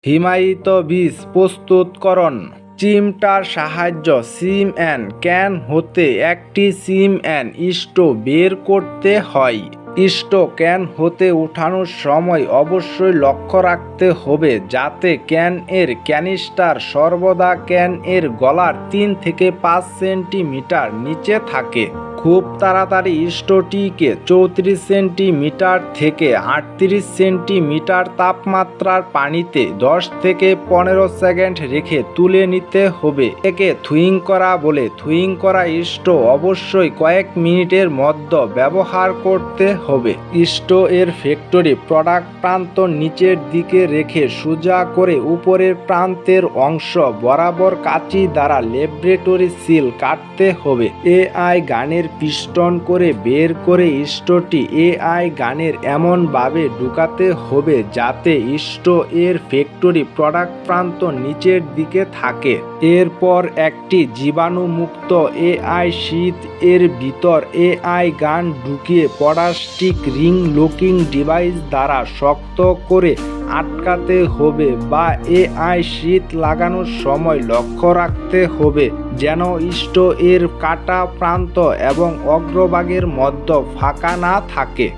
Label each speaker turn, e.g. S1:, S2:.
S1: হিমায়িত বীজ প্রস্তুতকরণ। চিমটার সাহায্য সিম অ্যান্ড ক্যান হতে একটি সিম অ্যান্ড স্টো বের করতে হয়। স্টো ক্যান হতে উঠানোর সময় অবশ্যই লক্ষ্য রাখতে হবে যাতে ক্যান এর ক্যানিস্টার সর্বদা ক্যান এর গলার 3 থেকে 5 সেন্টিমিটার নিচে থাকে। খুব তাড়াতাড়ি স্টোটিকে 34 সেন্টিমিটার থেকে 38 সেন্টিমিটার তাপমাত্রার পানিতে 10 থেকে 15 সেকেন্ড রেখে তুলে নিতে হবে। একে থুইং করা বলে। থুইং করা স্টো অবশ্যই কয়েক মিনিটের মধ্যে ব্যবহার করতে হবে। স্টো এর ফ্যাক্টরি প্রোডাক্ট প্রান্ত নিচের দিকে রেখে সোজা করে উপরের প্রান্তের অংশ বরাবর কাঁচি দ্বারা ল্যাবরেটরি সিল কাটতে হবে। এআই গানের পিস্টন করে বের করে স্টোটি এআই গানের এমনভাবে ঢুকাতে হবে যাতে স্টো এর ফ্যাক্টরি প্রোডাক্ট প্রান্ত নিচের দিকে থাকে। এরপর একটি জীবাণুমুক্ত এআই শীট এর ভিতর এআই গান ঢুকিয়ে প্লাস্টিক রিং লকিং ডিভাইস দ্বারা শক্ত করে আটকাতে হবে বা এআই শীট লাগানোর সময় লক্ষ্য রাখতে হবে যেন স্টো এর কাটা প্রান্ত এবং অগ্রভাগের মধ্যে ফাঁকা না থাকে।